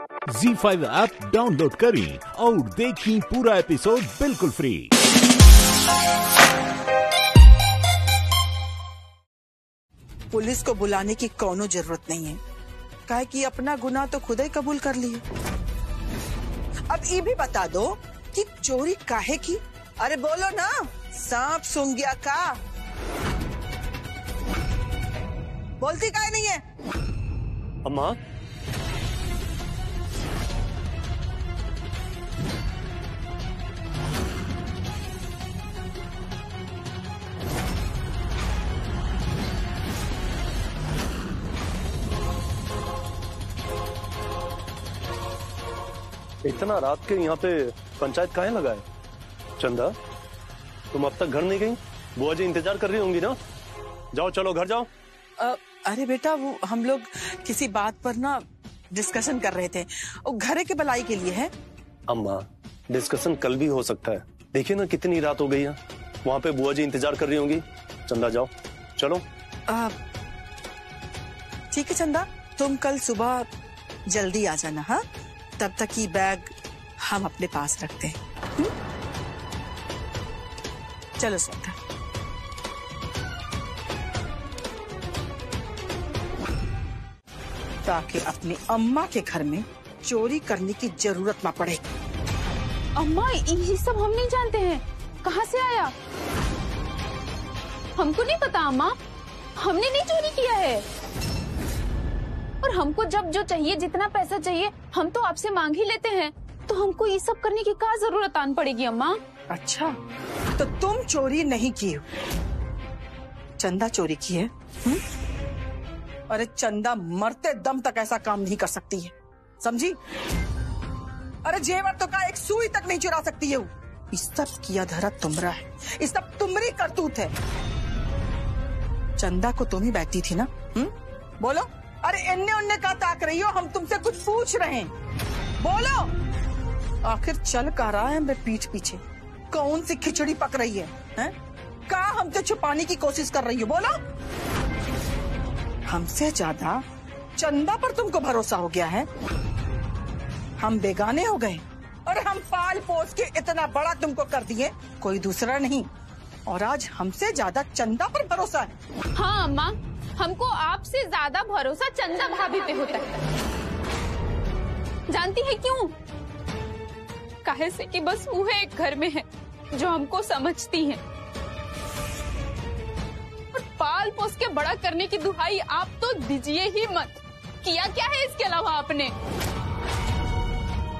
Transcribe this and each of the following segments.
ZEE5 app download करें और देखें पूरा एपिसोड बिल्कुल फ्री। पुलिस को बुलाने की कोनो जरूरत नहीं है, काहे कि अपना गुनाह तो खुद ही कबूल कर लिए। अब ये भी बता दो कि चोरी काहे की? अरे बोलो ना, सांप सूंघ गया का? बोलती काहे नहीं है? अम्मा, इतना रात के यहाँ पे पंचायत काहे लगाए? चंदा, तुम अब तक घर नहीं गई? बुआ जी इंतजार कर रही होंगी ना? जाओ, चलो घर जाओ। अरे बेटा, वो हम लोग किसी बात पर ना डिस्कशन कर रहे थे, वो घरे के भलाई के लिए है। अम्मा, डिस्कशन कल भी हो सकता है। देखिए ना कितनी रात हो गई है, वहाँ पे बुआ जी इंतजार कर रही होंगी। चंदा जाओ, चलो। ठीक है चंदा, तुम कल सुबह जल्दी आ जाना। हाँ, तब तक ये बैग हम अपने पास रखते हैं। चलो श्रद्धा। ताकि अपनी अम्मा के घर में चोरी करने की जरूरत ना पड़े। अम्मा, ये सब हम नहीं जानते हैं, कहाँ से आया? हमको नहीं पता अम्मा, हमने नहीं चोरी किया है। और हमको जब जो चाहिए, जितना पैसा चाहिए, हम तो आपसे मांग ही लेते हैं, तो हमको ये सब करने की क्या जरूरत आन पड़ेगी अम्मा? अच्छा, तो तुम चोरी नहीं की हो, चंदा चोरी की है? अरे चंदा मरते दम तक ऐसा काम नहीं कर सकती है, समझी? अरे जेवर तो का एक सुई तक नहीं चुरा सकती है। इस सब किया धरा तुमरा है, इस सब तुमरी करतूत है। चंदा को तुम ही बैठती थी ना? बोलो। अरे इन्ने उन्ने का ताक रही हो, हम तुमसे कुछ पूछ रहे हैं, बोलो। आखिर चल का रहा है मेरे पीठ पीछे? कौन सी खिचड़ी पक रही है? का हमसे छुपाने की कोशिश कर रही हो? बोलो। हमसे ज्यादा चंदा पर तुमको भरोसा हो गया है। हम बेगाने हो गए और हम पाल पोस के इतना बड़ा तुमको कर दिए, कोई दूसरा नहीं, और आज हमसे ज्यादा चंदा पर भरोसा है। हाँ अम्मा, हमको आपसे ज्यादा भरोसा चंदा भाभी पे होता है। जानती है क्यों? काहे से कि बस वो एक घर में है जो हमको समझती है, और पाल पोस के बड़ा करने की दुहाई आप तो दीजिए ही मत। किया क्या है इसके अलावा आपने?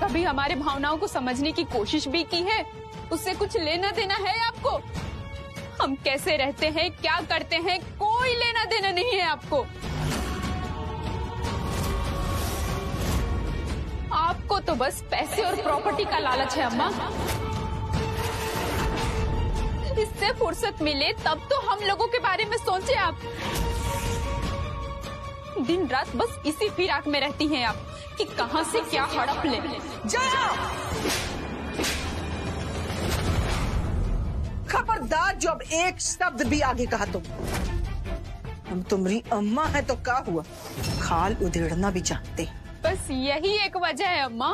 कभी हमारे भावनाओं को समझने की कोशिश भी की है? उससे कुछ लेना देना है आपको? हम कैसे रहते हैं, क्या करते हैं, कोई लेना देना नहीं है आपको। आपको तो बस पैसे और प्रॉपर्टी का लालच है अम्मा। इससे फुर्सत मिले तब तो हम लोगों के बारे में सोचे आप। दिन रात बस इसी फिराक में रहती हैं आप कि कहां से क्या हड़प ले। खबरदार, जो अब एक शब्द भी आगे कहा तुम। हम तुम्हारी अम्मा है तो क्या हुआ, खाल उधेड़ना भी जानते। बस यही एक वजह है अम्मा,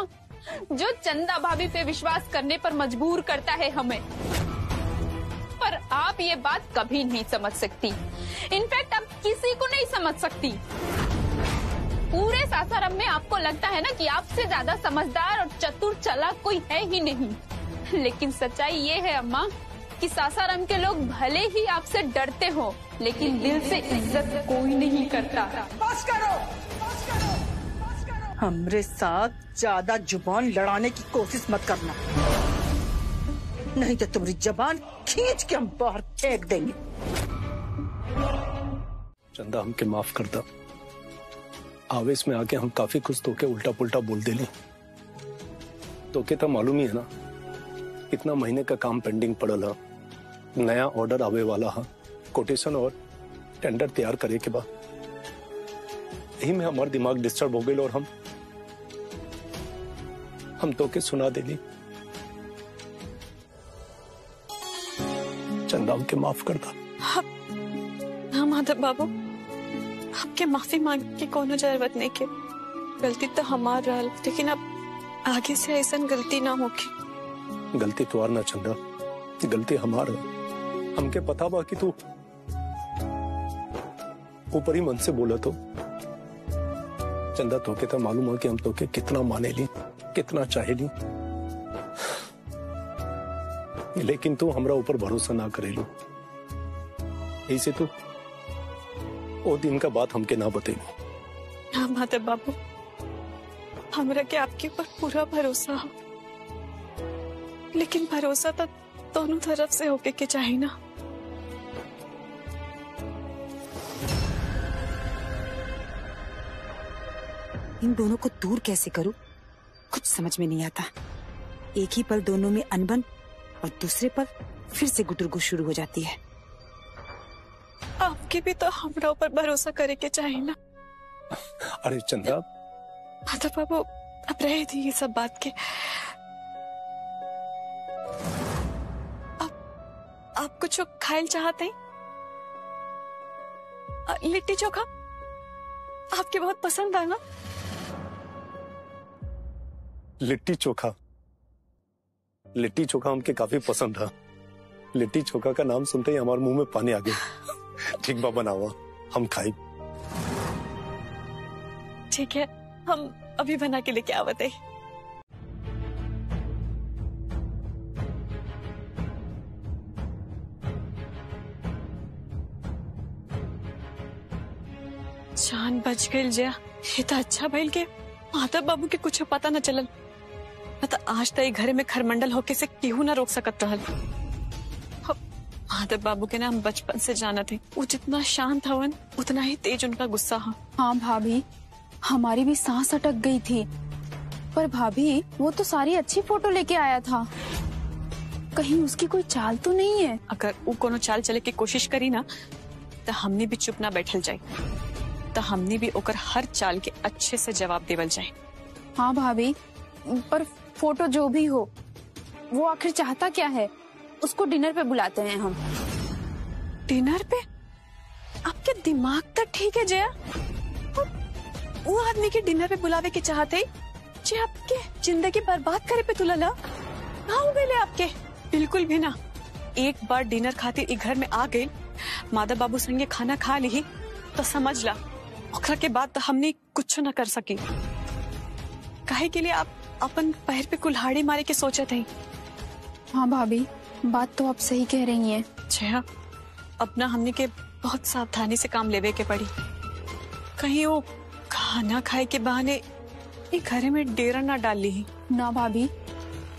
जो चंदा भाभी पे विश्वास करने पर मजबूर करता है हमें। पर आप ये बात कभी नहीं समझ सकती, इनफैक्ट आप किसी को नहीं समझ सकती। पूरे सासाराम में आपको लगता है ना कि आपसे ज्यादा समझदार और चतुर चालाक कोई है ही नहीं, लेकिन सच्चाई ये है अम्मा कि सासाराम के लोग भले ही आपसे डरते हो, लेकिन दिल से इज्जत कोई नहीं करता। बस करो, बस करो, बस करो। हमरे साथ ज्यादा जुबान लड़ाने की कोशिश मत करना, नहीं तो तुम्हारी जुबान खींच के हम बाहर फेंक देंगे। चंदा, हमके माफ कर दो। आवेश में आके हम काफी कुछ तो के उल्टा पुल्टा बोल देली। तो के तो मालूम ही है ना, इतना महीने का काम पेंडिंग पड़ल है, नया ऑर्डर आवे वाला है, कोटेशन और टेंडर तैयार करे के बाद यही में हमारा दिमाग डिस्टर्ब हो गई और हम तो के सुना देली। चंदा, हमके माफ कर दो। हाँ माधव बाबू, आपके माफी मांग की कोनो जरूरत नहीं के। गलती तो हमार रहल, लेकिन अब आगे से ऐसा गलती ना होगी। गलती तो ना चंदा, गलती हमारा। हमके पता बा कि तू ऊपर ही मन से बोला तो चंदा, तोके तो मालूम है कि हम तोके कितना माने ली, कितना चाहे ली, लेकिन तू हमरा ऊपर भरोसा ना करेलू। ऐसे तो वो दिन का बात हमके ना बतेलू। हाँ माधव बाबू, हमरा के आपके ऊपर पूरा भरोसा हो, लेकिन भरोसा तो दोनों तरफ से होके के चाहिए ना। इन दोनों को दूर कैसे करूं, कुछ समझ में नहीं आता। एक ही पल दोनों में अनबन और दूसरे पल फिर से गुटुरगु शुरू हो जाती है। आपके भी तो हमरा ऊपर भरोसा करे के चाहिए ना। अरे चंदा, माधव बाबू अब रहे थी ये सब बात के। आप कुछ खाइल चाहते हैं? लिट्टी चोखा आपके बहुत पसंद है ना? लिट्टी चोखा, लिट्टी चोखा हमके काफी पसंद है। लिट्टी चोखा का नाम सुनते ही हमारे मुंह में पानी आ गया। ठीक बा, बनावा, हम खाई। ठीक है, हम अभी बना के लेके आवत है। जान बच गई जया, ये तो अच्छा भइल के माधव बाबू के कुछ पता न चलल। पता आज तक घरे में खरमंडल होके से केहू ना रोक सकत रहल। माधव बाबू के नाम बचपन से जाना थे, वो जितना शांत हवन उतना ही तेज उनका गुस्सा है। हाँ भाभी, हमारी भी सांस अटक गई थी। पर भाभी, वो तो सारी अच्छी फोटो लेके आया था, कहीं उसकी कोई चाल तो नहीं है? अगर वो कोनो चाल चले की कोशिश करी ना तो हमने भी चुप ना बैठल जाए, तो हमने भी ओकर हर चाल के अच्छे से जवाब देवल जाए। हाँ भाभी, पर फोटो जो भी हो, वो आखिर चाहता क्या है? उसको डिनर पे बुलाते हैं हम। डिनर पे? आपके दिमाग तो ठीक है जया, वो आदमी के डिनर पे बुलावे के चाहते जे आपके जिंदगी बर्बाद करे पे तुला ला। कहाँ हो गए आपके? बिल्कुल भी ना। एक बार डिनर खातिर घर में आ गए, माधव बाबू संगे खाना खा ली तो समझ ला ओकरा के बाद तो हमने कुछ न कर सकी। काहे के लिए आप अपन पैर पे कुल्हाड़ी मारे के सोचे थे। हाँ भाभी, बात तो आप सही कह रही हैं। जया, अपना हमने के बहुत सावधानी से काम लेवे के पड़ी। कहीं वो खाना खाए के बहाने घर में डेरा ना डाल ली। ना भाभी,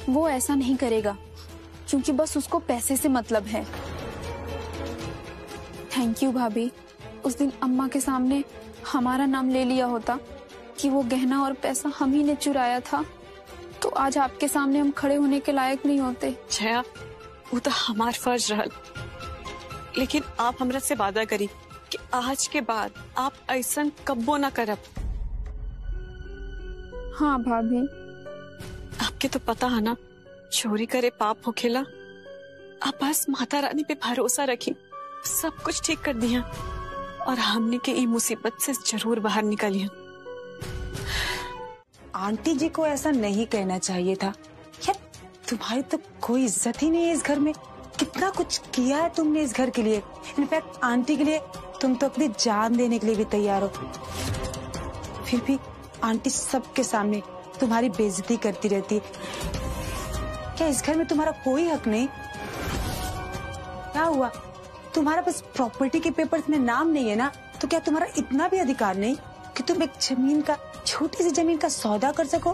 वो ऐसा नहीं करेगा, क्योंकि बस उसको पैसे से मतलब है। थैंक यू भाभी, उस दिन अम्मा के सामने हमारा नाम ले लिया होता कि वो गहना और पैसा हम ही ने चुराया था, तो आज आपके सामने हम खड़े होने के लायक नहीं होते। जया, वो तो हमार फर्ज रहल, लेकिन आप हमरा से वादा करी कि आज के बाद आप ऐसा कब्बो ना करब। हाँ भाभी। आपके तो पता है ना, चोरी करे पाप होखेला। आप बस माता रानी पे भरोसा रखी, सब कुछ ठीक कर दिया और हमने के ई मुसीबत से जरूर बाहर निकालिए। आंटी जी को ऐसा नहीं कहना चाहिए था। यार, तुम्हारी तो कोई इज्जत ही नहीं है इस घर में। कितना कुछ किया है तुमने इस घर के लिए। इनफैक्ट आंटी के लिए तुम तो अपनी जान देने के लिए भी तैयार हो, फिर भी आंटी सबके सामने तुम्हारी बेइज्जती करती रहती है। क्या इस घर में तुम्हारा कोई हक नहीं? क्या हुआ, तुम्हारा बस प्रॉपर्टी के पेपर्स में नाम नहीं है ना, तो क्या तुम्हारा इतना भी अधिकार नहीं कि तुम एक जमीन का, छोटी सी जमीन का सौदा कर सको?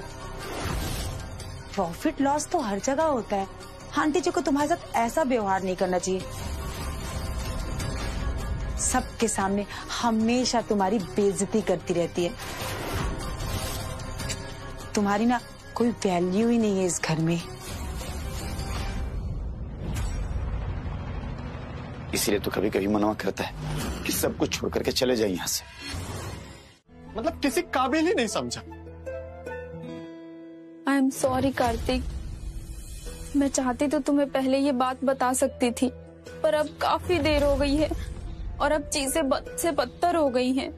प्रॉफिट लॉस तो हर जगह होता है। आंटी जी को तुम्हारे साथ ऐसा व्यवहार नहीं करना चाहिए। सबके सामने हमेशा तुम्हारी बेइज्जती करती रहती है। तुम्हारी ना कोई वैल्यू ही नहीं है इस घर में। इसीलिए तो कभी कभी मनवा करता है कि सब कुछ छोड़ करके चले जाए यहाँ से। मतलब किसी काबिल ही नहीं समझा। आई एम सॉरी कार्तिक, मैं चाहती तो तुम्हें पहले ये बात बता सकती थी, पर अब काफी देर हो गई है और अब चीजें बद से बदतर हो गई हैं।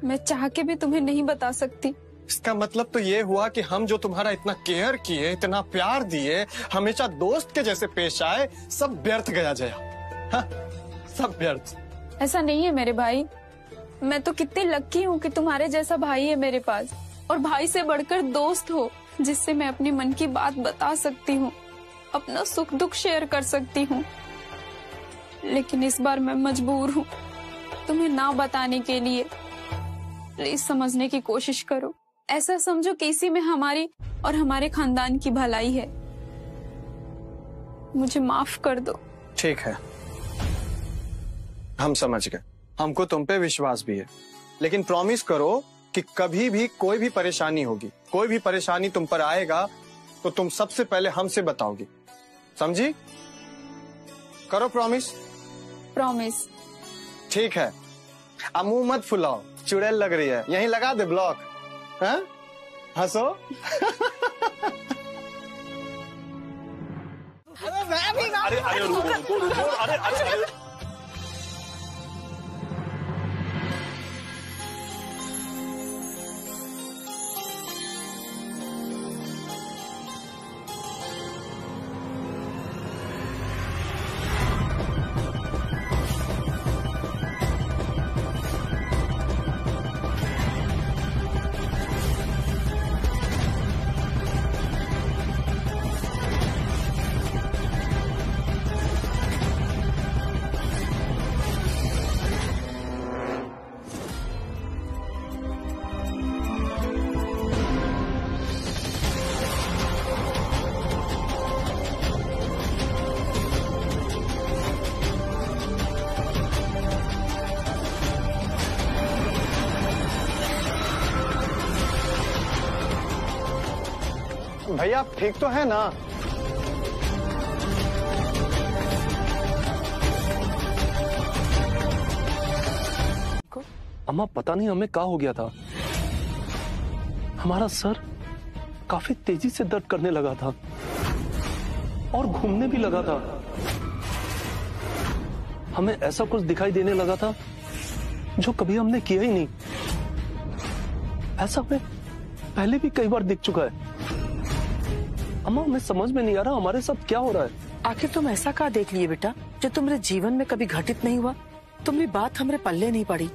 मैं चाह के भी तुम्हें नहीं बता सकती। इसका मतलब तो ये हुआ कि हम जो तुम्हारा इतना केयर किए, इतना प्यार दिए, हमेशा दोस्त के जैसे पेश आए, सब व्यर्थ गया जया। हाँ, सब व्यर्थ। ऐसा नहीं है मेरे भाई, मैं तो कितनी लकी हूँ कि तुम्हारे जैसा भाई है मेरे पास, और भाई से बढ़कर दोस्त हो जिससे मैं अपने मन की बात बता सकती हूँ, अपना सुख दुख शेयर कर सकती हूँ। लेकिन इस बार मैं मजबूर हूँ तुम्हें ना बताने के लिए। प्लीज समझने की कोशिश करो। ऐसा समझो कि इसी में हमारी और हमारे खानदान की भलाई है। मुझे माफ कर दो। ठीक है, हम समझ गए। हमको तुम पे विश्वास भी है, लेकिन प्रॉमिस करो कि कभी भी कोई भी परेशानी होगी, कोई भी परेशानी तुम पर आएगा तो तुम सबसे पहले हमसे बताओगी, समझी? करो प्रॉमिस। प्रॉमिस। ठीक है, अब मुंह मत फुलाओ, चुड़ैल लग रही है, यहीं लगा दे ब्लॉक। हाँ? हंसो। अरे अरे रुको, अरे अरे भैया आप ठीक तो है ना? अम्मा पता नहीं हमें क्या हो गया था, हमारा सर काफी तेजी से दर्द करने लगा था और घूमने भी लगा था। हमें ऐसा कुछ दिखाई देने लगा था जो कभी हमने किया ही नहीं। ऐसा हमें पहले भी कई बार दिख चुका है। अम्मा हमें समझ में नहीं आ रहा हमारे साथ क्या हो रहा है। आखिर तुम ऐसा क्या देख लिए बेटा जो तुम्हारे जीवन में कभी घटित नहीं हुआ? तुम्हारी बात हमरे पल्ले नहीं पड़ी,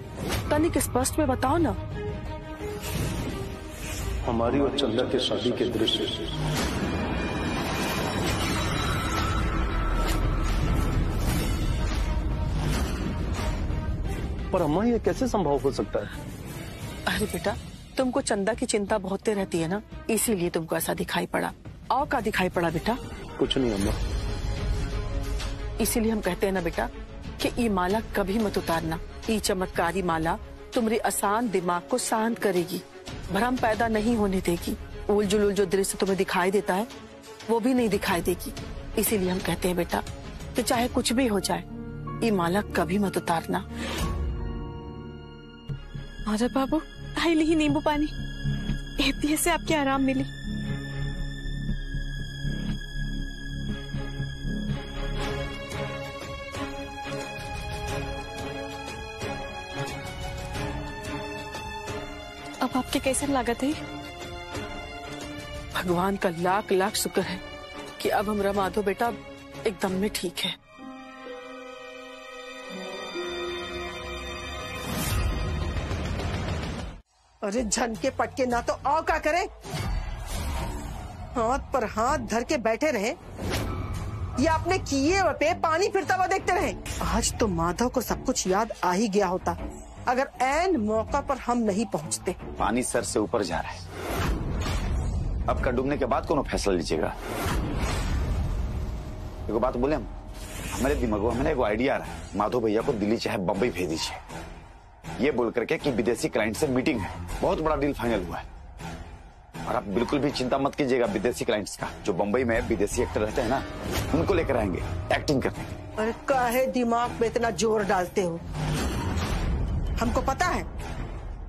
तनिक स्पष्ट में बताओ ना। हमारी और चंदा के शादी के दृश्य पर अम्मा ये कैसे संभव हो सकता है? अरे बेटा, तुमको चंदा की चिंता बहुत रहती है ना, इसीलिए तुमको ऐसा दिखाई पड़ा। और क्या दिखाई पड़ा बेटा? कुछ नहीं अम्मा। इसीलिए हम कहते हैं ना बेटा कि ये माला कभी मत उतारना। ये चमत्कारी माला तुम्हारे आसान दिमाग को शांत करेगी, भ्रम पैदा नहीं होने देगी। उलझुल जो दृश्य तुम्हें दिखाई देता है वो भी नहीं दिखाई देगी। इसीलिए हम कहते हैं बेटा कि चाहे कुछ भी हो जाए, ये माला कभी मत उतारना। आजा बाबू, आई ली नींबू पानी, पिए से आपके आराम मिली। अब आपके कैसे लागत है? भगवान का लाख लाख शुक्र है कि अब हमारा माधो बेटा एकदम में ठीक है। अरे झन के पटके ना तो आओ क्या करे, हाथ पर हाथ धर के बैठे रहे या अपने किए हुए पे पानी फिरता हुआ देखते रहे। आज तो माधव को सब कुछ याद आ ही गया होता अगर ऐन मौका पर हम नहीं पहुंचते। पानी सर से ऊपर जा रहा है, अब का डूबने के बाद कौन फैसला लीजिएगा? एक बात बोले, हमारे दिमाग में एक आइडिया आ रहा है, माधव भैया को दिल्ली चाहे बम्बई भेज दीजिए, ये बोल करके कि विदेशी क्लाइंट से मीटिंग है, बहुत बड़ा डील फाइनल हुआ है। और आप बिल्कुल भी चिंता मत कीजिएगा विदेशी क्लाइंट्स का, जो बम्बई में विदेशी एक्टर रहते हैं ना, उनको लेकर आएंगे एक्टिंग करने। अरे काहे दिमाग में इतना जोर डालते हो? हमको पता है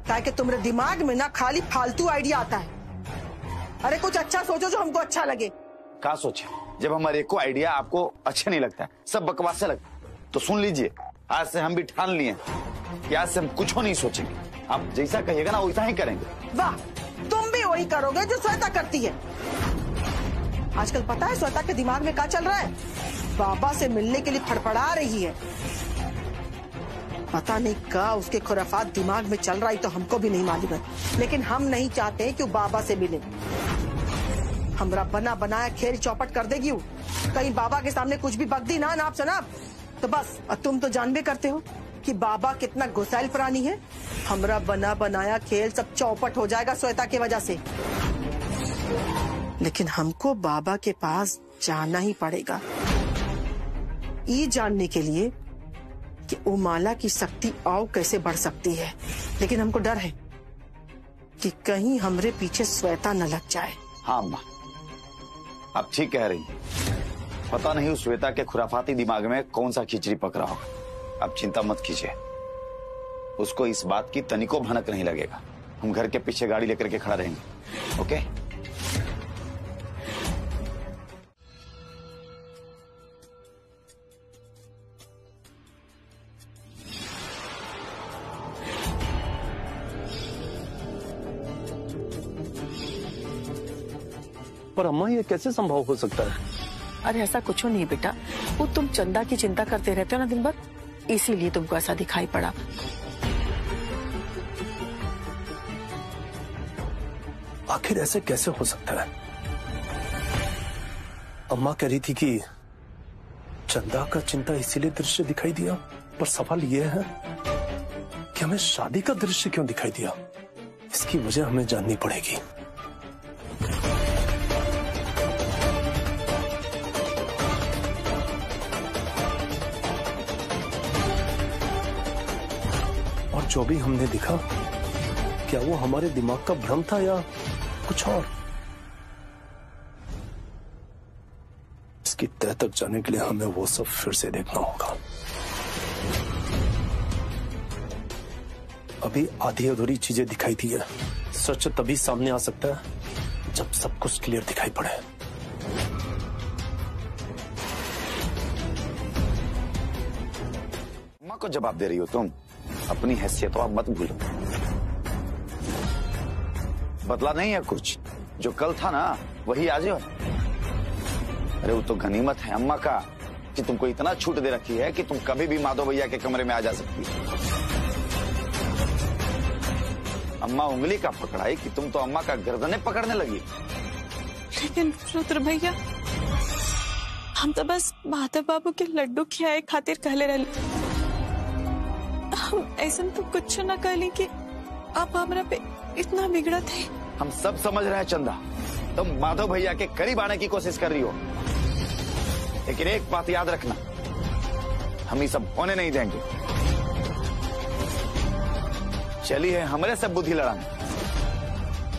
ताकि तुम्हारे दिमाग में ना खाली फालतू आइडिया आता है। अरे कुछ अच्छा सोचो जो हमको अच्छा लगे। क्या सोचे? जब हमारे को आइडिया आपको अच्छा नहीं लगता है, सब बकवास से लगता है, तो सुन लीजिए, आज से हम भी ठान लिए कि आज से हम कुछ नहीं सोचेंगे। आप जैसा कहिएगा ना वैसा ही करेंगे। वाह, तुम भी वही करोगे जो श्वेता करती है। आजकल पता है श्वेता के दिमाग में क्या चल रहा है? बाबा से मिलने के लिए फड़फड़ा रही है। पता नहीं क्या उसके खुराफात दिमाग में चल रहा है, तो हमको भी नहीं मालूम है, लेकिन हम नहीं चाहते कि वो बाबा से मिले। हमरा बना बनाया खेल चौपट कर देगी वो। कहीं बाबा के सामने कुछ भी बकदी ना नाप शनाप तो बस। और तुम तो जान भी करते हो कि बाबा कितना गुस्सैल प्राणी है। हमरा बना बनाया खेल सब चौपट हो जाएगा श्वेता की वजह से। लेकिन हमको बाबा के पास जाना ही पड़ेगा, ये जानने के लिए कि उमाला की शक्ति और कैसे बढ़ सकती है। लेकिन हमको डर है कि कहीं हमरे पीछे श्वेता न लग जाए। हाँ अम्मा, आप ठीक कह रही हैं। पता नहीं उस श्वेता के खुराफाती दिमाग में कौन सा खिचड़ी पक रहा होगा। आप चिंता मत कीजिए, उसको इस बात की तनिको भनक नहीं लगेगा। हम घर के पीछे गाड़ी लेकर के खड़ा रहेंगे। ओके? पर अम्मा ये कैसे संभव हो सकता है? अरे ऐसा कुछ नहीं बेटा, वो तुम चंदा की चिंता करते रहते हो ना दिन भर, इसीलिए तुमको ऐसा दिखाई पड़ा। आखिर ऐसे कैसे हो सकता है? अम्मा कह रही थी कि चंदा का चिंता इसीलिए दृश्य दिखाई दिया, पर सवाल यह है कि हमें शादी का दृश्य क्यों दिखाई दिया? इसकी वजह हमें जाननी पड़ेगी। और जो भी हमने दिखा, क्या वो हमारे दिमाग का भ्रम था या कुछ और? इसकी तह तक जाने के लिए हमें वो सब फिर से देखना होगा। अभी आधी अधूरी चीजें दिखाई दी है। सच तभी सामने आ सकता है जब सब कुछ क्लियर दिखाई पड़े। अम्मा को जवाब दे रही हो तुम, अपनी हैसियत तो आप मत भूलो। बदला नहीं है कुछ, जो कल था ना वही आज है। अरे वो तो गनीमत है अम्मा का कि तुमको इतना छूट दे रखी है कि तुम कभी भी माधव भैया के कमरे में आ जा सकती हो। अम्मा उंगली का पकड़ाई कि तुम तो अम्मा का गर्दने पकड़ने लगी। लेकिन रुद्र भैया, हम तो बस माधव बाबू के लड्डू खियाए खातिर कहले रहे। हम ऐसा तो कुछ न कहली कि आप हमरा पे इतना बिगड़ा थे। हम सब समझ रहे हैं चंदा, तुम माधव भैया के करीब आने की कोशिश कर रही हो, लेकिन एक बात याद रखना, हम ये सब होने नहीं देंगे। चली है हमरे से बुद्धि लड़ाने।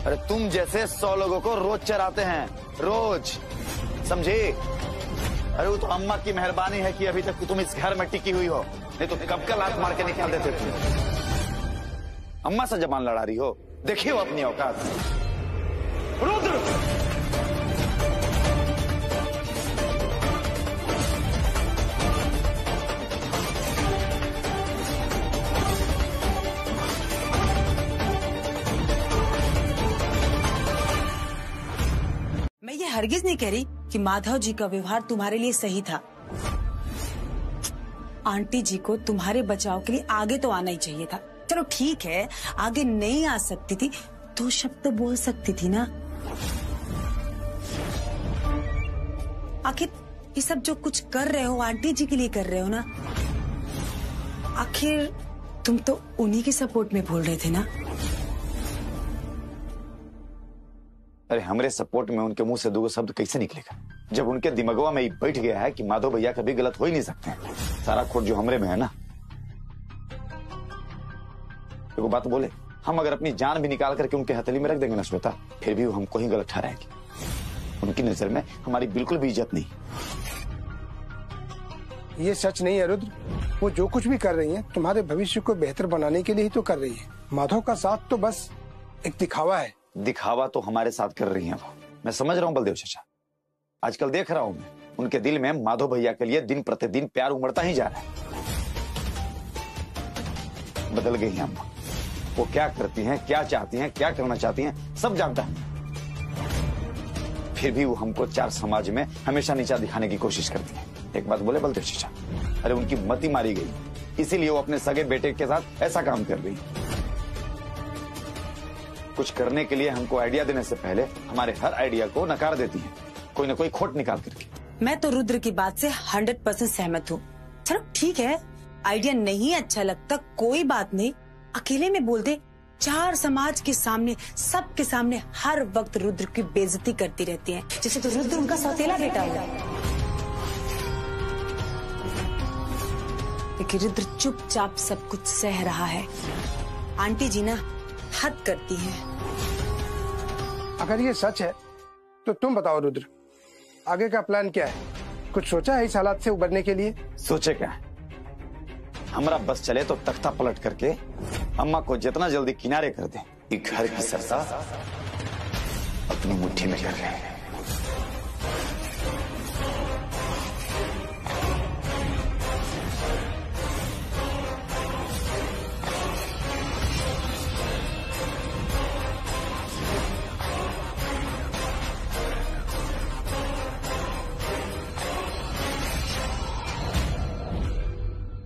अरे तुम जैसे 100 लोगों को रोज चराते हैं, रोज, समझे? अरे वो तो अम्मा की मेहरबानी है कि अभी तक तुम इस घर में टिकी हुई हो, नहीं तो कब का लात मार के निकाल देते तुम। अम्मा से जबान लड़ा रही हो, देखिए अपनी औकात। रुद्र, मैं ये हरगिज नहीं कह रही कि माधव जी का व्यवहार तुम्हारे लिए सही था। आंटी जी को तुम्हारे बचाव के लिए आगे तो आना ही चाहिए था। चलो ठीक है, आगे नहीं आ सकती थी तो शब्द तो बोल सकती थी ना। आखिर ये सब जो कुछ कर रहे हो आंटी जी के लिए कर रहे हो ना। आखिर तुम तो उन्हीं के सपोर्ट में बोल रहे थे ना। अरे हमरे सपोर्ट में उनके मुंह से 2 शब्द कैसे निकलेगा, जब उनके दिमागवा में बैठ गया है कि माधव भैया कभी गलत हो ही नहीं सकते। सारा खोट जो हमरे में है ना। देखो बात बोले, हम अगर अपनी जान भी निकाल करके उनके हथेली में रख देंगे ना श्वेता, फिर भी वो हमको ही गलत ठहराएगी। उनकी नजर में हमारी बिल्कुल भी इज्जत नहीं। ये सच नहीं है रुद्र, वो जो कुछ भी कर रही हैं तुम्हारे भविष्य को बेहतर बनाने के लिए ही तो कर रही है। माधव का साथ तो बस एक दिखावा है। दिखावा तो हमारे साथ कर रही हैं वो, मैं समझ रहा हूँ बलदेव चाचा। आजकल देख रहा हूँ मैं, उनके दिल में माधव भैया के लिए दिन प्रतिदिन प्यार उमड़ता ही जा रहा है। बदल गई हैं अम्मा, वो क्या करती हैं, क्या चाहती हैं, क्या करना चाहती हैं, सब जानता है। फिर भी वो हमको चार समाज में हमेशा नीचा दिखाने की कोशिश करती है। एक बात बोले बलदेव चाचा, अरे उनकी मति मारी गई, इसीलिए वो अपने सगे बेटे के साथ ऐसा काम कर रही। कुछ करने के लिए हमको आइडिया देने से पहले हमारे हर आइडिया को नकार देती है, कोई ना कोई खोट निकाल करके। मैं तो रुद्र की बात से 100% सहमत हूँ। चलो ठीक है, आइडिया नहीं अच्छा लगता कोई बात नहीं, अकेले में बोल दे। चार समाज के सामने, सबके सामने हर वक्त रुद्र की बेइज्जती करती रहती है, जैसे तो रुद्र उनका सौतेला बेटा हुआ। लेकिन रुद्र चुपचाप सब कुछ सह रहा है। आंटी जी ना हद करती है। अगर ये सच है तो तुम बताओ रुद्र, आगे का प्लान क्या है? कुछ सोचा है इस हालात से उबरने के लिए? सोचे क्या है, हमारा बस चले तो तख्ता पलट करके अम्मा को जितना जल्दी किनारे कर दे। ये घर की सत्ता अपनी मुट्ठी में कर रहे हैं।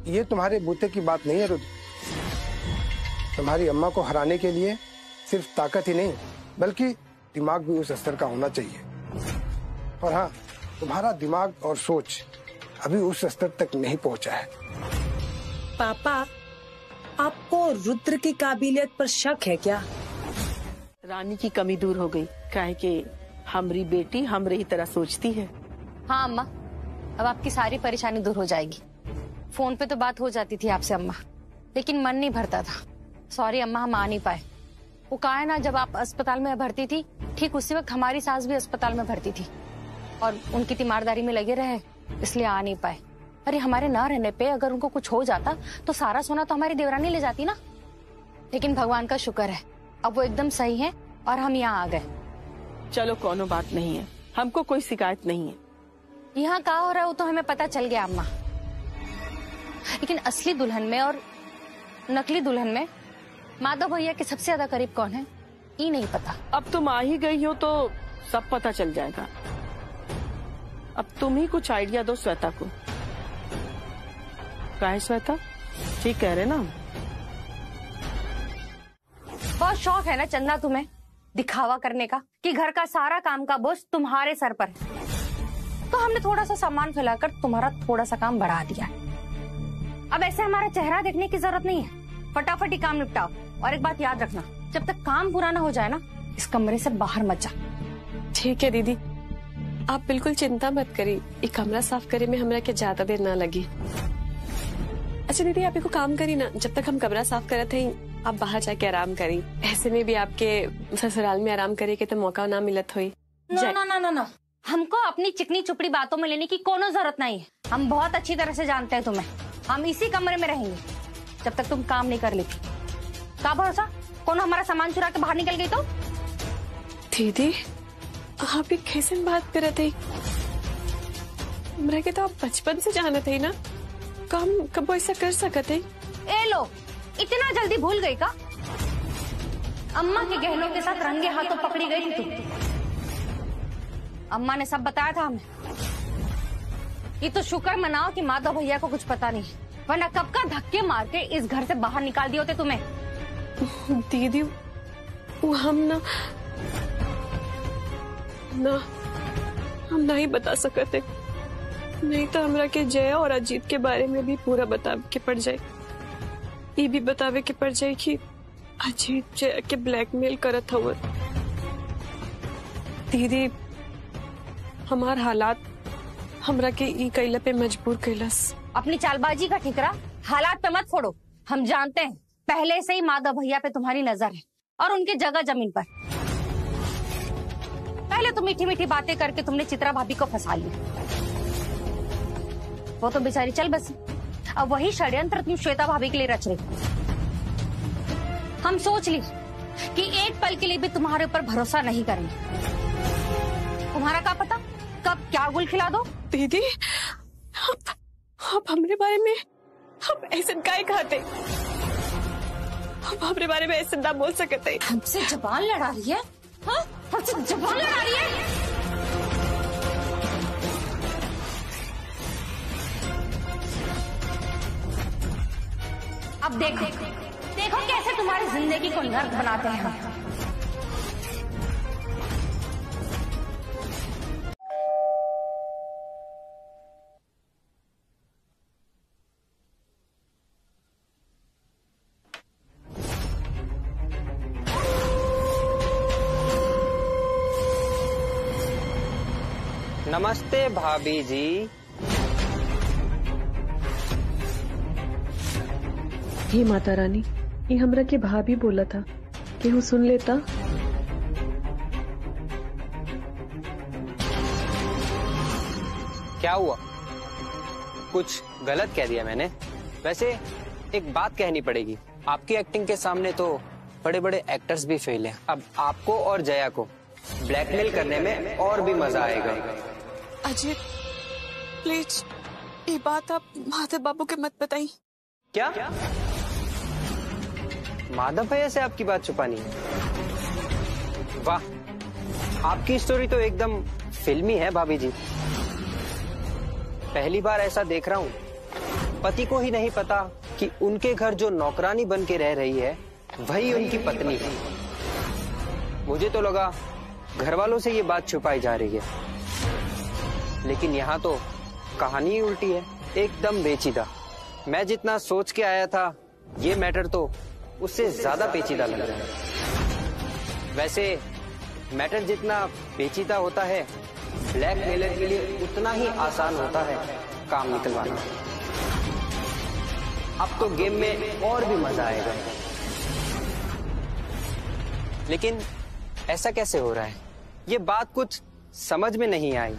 ये तुम्हारे बूते की बात नहीं है रुद्र। तुम्हारी अम्मा को हराने के लिए सिर्फ ताकत ही नहीं बल्कि दिमाग भी उस स्तर का होना चाहिए। और हाँ, तुम्हारा दिमाग और सोच अभी उस स्तर तक नहीं पहुंचा है। पापा, आपको रुद्र की काबिलियत पर शक है क्या? रानी की कमी दूर हो गई, काहे कि हमारी बेटी हमरे ही तरह सोचती है। हाँ अम्मा, अब आपकी सारी परेशानी दूर हो जाएगी। फोन पे तो बात हो जाती थी आपसे अम्मा, लेकिन मन नहीं भरता था। सॉरी अम्मा, हम आ नहीं पाए। वो कहा है ना, जब आप अस्पताल में भर्ती थी ठीक उसी वक्त हमारी सास भी अस्पताल में भर्ती थी और उनकी तीमारदारी में लगे रहे, इसलिए आ नहीं पाए। अरे हमारे ना रहने पे अगर उनको कुछ हो जाता तो सारा सोना तो हमारी देवरानी ले जाती ना। लेकिन भगवान का शुक्र है, अब वो एकदम सही है और हम यहाँ आ गए। चलो कोनो बात नहीं है, हमको कोई शिकायत नहीं है। यहाँ क्या हो रहा है वो तो हमें पता चल गया अम्मा, लेकिन असली दुल्हन में और नकली दुल्हन में माधव भैया के सबसे ज्यादा करीब कौन है ये नहीं पता। अब तुम आ ही गई हो तो सब पता चल जाएगा। अब तुम ही कुछ आइडिया दो श्वेता को। काहे श्वेता, ठीक कह रहे ना? बहुत शौक है ना चंदा तुम्हें दिखावा करने का कि घर का सारा काम का बोझ तुम्हारे सर पर है, तो हमने थोड़ा सा सामान फैलाकर तुम्हारा थोड़ा सा काम बढ़ा दिया। अब ऐसे हमारा चेहरा देखने की जरूरत नहीं है, फटाफट ही काम निपटाओ। और एक बात याद रखना, जब तक काम पूरा ना हो जाए ना, इस कमरे से बाहर मत जा। ठीक है दीदी, आप बिल्कुल चिंता मत करी, ये कमरा साफ करे में हमरा के ज्यादा देर ना लगी। अच्छा दीदी, आप को काम करी ना, जब तक हम कमरा साफ करे थे आप बाहर जाके आराम करी। ऐसे में भी आपके ससुराल में आराम करे के तो मौका ना मिलत हुई। ना, हमको अपनी चिकनी चुपड़ी बातों में लेने की कोनो जरूरत नहीं है। हम बहुत अच्छी तरह से जानते हैं तुम्हें। हम इसी कमरे में रहेंगे जब तक तुम काम नहीं कर लेती। क्या भरोसा कौन हमारा सामान चुरा के बाहर निकल गई तो? दीदी आप एक कैसे बात कर रहे थे? हमरा के तो आप बचपन से जाने थे ना, काम कब ऐसा कर सकते? ए लो, इतना जल्दी भूल गई का? अम्मा के गहनों के साथ रंगे हाथों पकड़ी गई थी तुम। अम्मा ने सब बताया था हमें। ये तो शुक्र मनाओ कि माधव भैया को कुछ पता नहीं, वरना कब का धक्के मार के इस घर से बाहर निकाल दिए होते तुम्हें। दीदी वो हम नहीं बता सकते, नहीं तो हमरा के जय और अजीत के बारे में भी पूरा बता के पड़ जाए। ये भी बतावे के पड़ जाए कि अजीत जय के ब्लैकमेल करत हुआ। दीदी हमार हालात हमरा के ई कैला पे मजबूर कैलस। अपनी चालबाजी का ठिकरा हालात पे मत फोड़ो। हम जानते हैं पहले से ही माधव भैया पे तुम्हारी नजर है और उनके जगह जमीन पर। पहले तो मीठी मीठी बातें करके तुमने चित्रा भाभी को फंसा लिया, वो तो बेचारी चल बसी। अब वही षड्यंत्र तुम श्वेता भाभी के लिए रच रही। हम सोच ली कि एक पल के लिए भी तुम्हारे ऊपर भरोसा नहीं करेंगे। तुम्हारा क्या पता कब क्या गुल खिला दो। दीदी आप हमरे बारे में हम ऐसे काय कहते? आप हमारे बारे में ऐसे ना बोल सकते। हमसे जबान लड़ा रही है? हाँ, हमसे जबान लड़ा रही है? अब देखो देखो कैसे तुम्हारी जिंदगी को नर्क बनाते हैं हम। नमस्ते भाभी जी। हे माता रानी, ये हमरा के भाभी बोला था कि हूँ सुन लेता। क्या हुआ? कुछ गलत कह दिया मैंने? वैसे एक बात कहनी पड़ेगी, आपकी एक्टिंग के सामने तो बड़े बड़े एक्टर्स भी फेल हैं। अब आपको और जया को ब्लैकमेल करने में और भी मजा आएगा। अजय प्लीज ये बात आप माधव बाबू के मत बताइए। क्या माधव भैया से आपकी बात छुपानी है? वाह, आपकी स्टोरी तो एकदम फिल्मी है भाभी जी। पहली बार ऐसा देख रहा हूँ, पति को ही नहीं पता कि उनके घर जो नौकरानी बन के रह रही है वही उनकी पत्नी है। मुझे तो लगा घर वालों से ये बात छुपाई जा रही है, लेकिन यहाँ तो कहानी ही उल्टी है, एकदम पेचीदा। मैं जितना सोच के आया था ये मैटर तो उससे ज्यादा पेचीदा लग रहा है। वैसे मैटर जितना पेचीदा होता है, ब्लैकमेलर के लिए उतना ही आसान होता है काम निकलवाना। अब तो गेम में और भी मजा आएगा। लेकिन ऐसा कैसे हो रहा है? ये बात कुछ समझ में नहीं आई।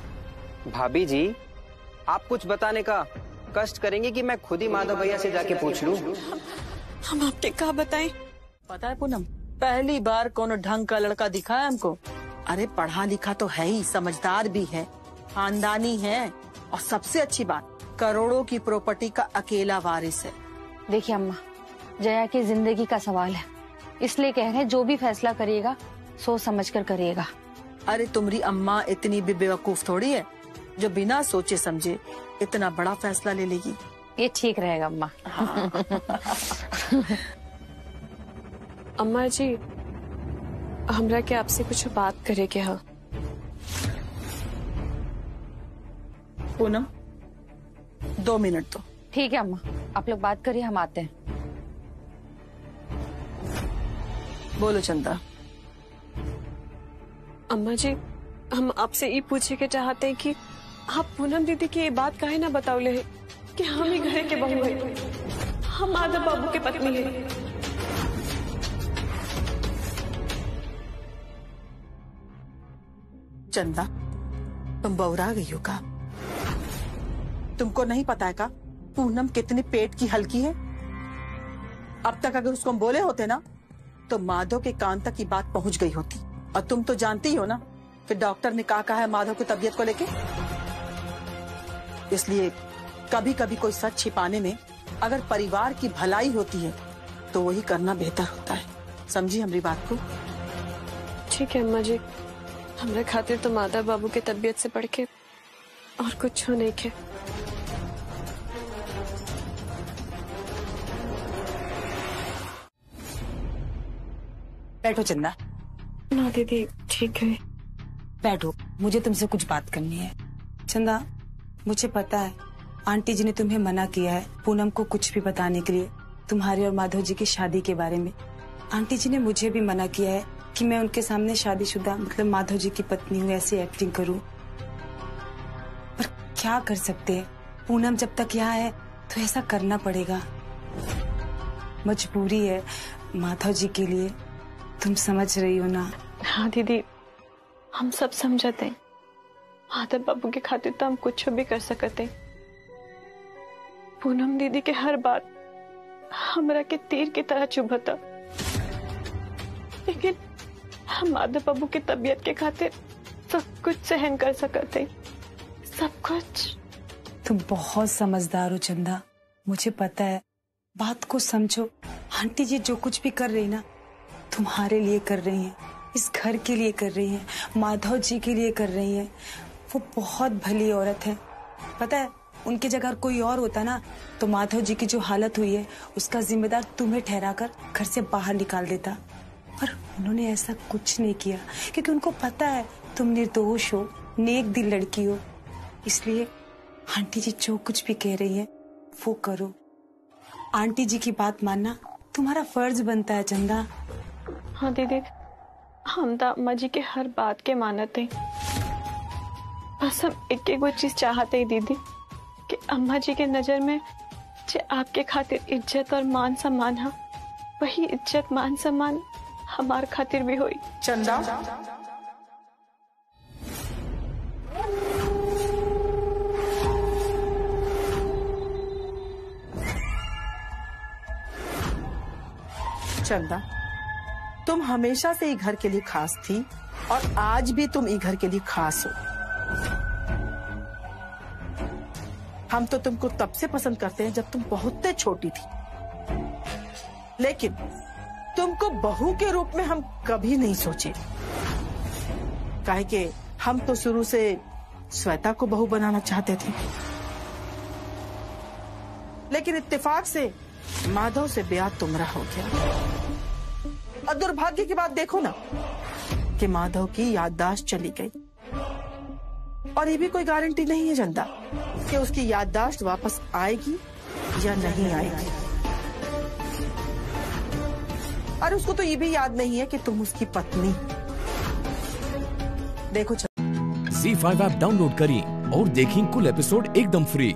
भाभी जी, आप कुछ बताने का कष्ट करेंगे कि मैं खुद ही माधव भैया से जाके पूछ लूं? हम आपके क्या बताएं? पता है पूनम, पहली बार कौन ढंग का लड़का दिखा है हमको। अरे पढ़ा लिखा तो है ही, समझदार भी है, खानदानी है, और सबसे अच्छी बात करोड़ों की प्रॉपर्टी का अकेला वारिस है। देखिए अम्मा, जया की जिंदगी का सवाल है, इसलिए कह रहे हैं जो भी फैसला करिएगा सोच समझ कर करिएगा। अरे तुम्हारी अम्मा इतनी भी बेवकूफ थोड़ी है जो बिना सोचे समझे इतना बड़ा फैसला ले लेगी। ये ठीक रहेगा अम्मा। अम्मा जी, हमरा के आपसे कुछ बात करे के हा। पूनम 2 मिनट तो। ठीक है अम्मा, आप लोग बात करिए, हम आते हैं। बोलो चंदा। अम्मा जी, हम आपसे ये पूछे के चाहते हैं कि आप पूनम दीदी की ये बात काहे ना बताओले है कि हम ही घर के बहू है, हम माधव बाबू के पत्नी है। चंदा, तुम बौरा गई हो का? तुमको नहीं पता है का पूनम कितनी पेट की हल्की है? अब तक अगर उसको हम बोले होते ना तो माधव के कान तक की बात पहुंच गई होती। और तुम तो जानती हो ना कि डॉक्टर ने कहा है माधव की तबीयत को लेके। इसलिए कभी कभी कोई सच छिपाने में अगर परिवार की भलाई होती है तो वही करना बेहतर होता है। समझी हमारी बात को? ठीक है अम्मा जी, हमारे खातिर तो माधव बाबू के तबीयत से बढ़ के और कुछ नहीं के। बैठो चंदा। ना दीदी, ठीक है बैठो, मुझे तुमसे कुछ बात करनी है। चंदा, मुझे पता है आंटी जी ने तुम्हें मना किया है पूनम को कुछ भी बताने के लिए तुम्हारे और माधव जी की शादी के बारे में। आंटी जी ने मुझे भी मना किया है कि मैं उनके सामने शादीशुदा मतलब माधव जी की पत्नी हूँ ऐसी एक्टिंग करूँ। पर क्या कर सकते हैं, पूनम जब तक यहाँ है तो ऐसा करना पड़ेगा, मजबूरी है माधव जी के लिए। तुम समझ रही हो ना? हाँ दीदी, हम सब समझते हैं। माधव बाबू के खातिर तो हम कुछ भी कर सकते। पूनम दीदी के हर बात हमरा के तीर की तरह चुभता, लेकिन हम माधव बाबू की तबीयत के खातिर सब कुछ सहन कर सकते, सब कुछ। तुम बहुत समझदार हो चंदा, मुझे पता है। बात को समझो, आंटी जी जो कुछ भी कर रही ना तुम्हारे लिए कर रही हैं, इस घर के लिए कर रही हैं, माधव जी के लिए कर रही हैं। वो बहुत भली औरत है। पता है उनकी जगह कोई और होता ना तो माधव जी की जो हालत हुई है उसका जिम्मेदार तुम्हें ठहराकर घर से बाहर निकाल देता, पर उन्होंने ऐसा कुछ नहीं किया क्योंकि उनको पता है तुम निर्दोष हो, नेक दिल लड़की हो। इसलिए आंटी जी जो कुछ भी कह रही है वो करो। आंटी जी की बात मानना तुम्हारा फर्ज बनता है चंदा। हाँ दीदी, हम तो अम्मा जी के हर बात के मानते हैं। बस हम एक वो चीज चाहते ही दीदी कि अम्मा जी के नजर में जो आपके खातिर इज्जत और मान सम्मान है वही इज्जत मान सम्मान हमार खातिर भी हुई। चंदा चंदा, तुम हमेशा से ही घर के लिए खास थी और आज भी तुम ई घर के लिए खास हो। हम तो तुमको तब से पसंद करते हैं जब तुम बहुत छोटी थी, लेकिन तुमको बहू के रूप में हम कभी नहीं सोचे। काहे कि हम तो शुरू से श्वेता को बहू बनाना चाहते थे, लेकिन इत्तेफाक से माधव से ब्याह तुमरा हो गया। और दुर्भाग्य की बात देखो ना कि माधव की याददाश्त चली गई, और ये भी कोई गारंटी नहीं है चंदा कि उसकी याददाश्त वापस आएगी या नहीं आएगी। और उसको तो ये भी याद नहीं है कि तुम उसकी पत्नी। देखो ZEE5 ऐप डाउनलोड करें और देखें कुल एपिसोड एकदम फ्री।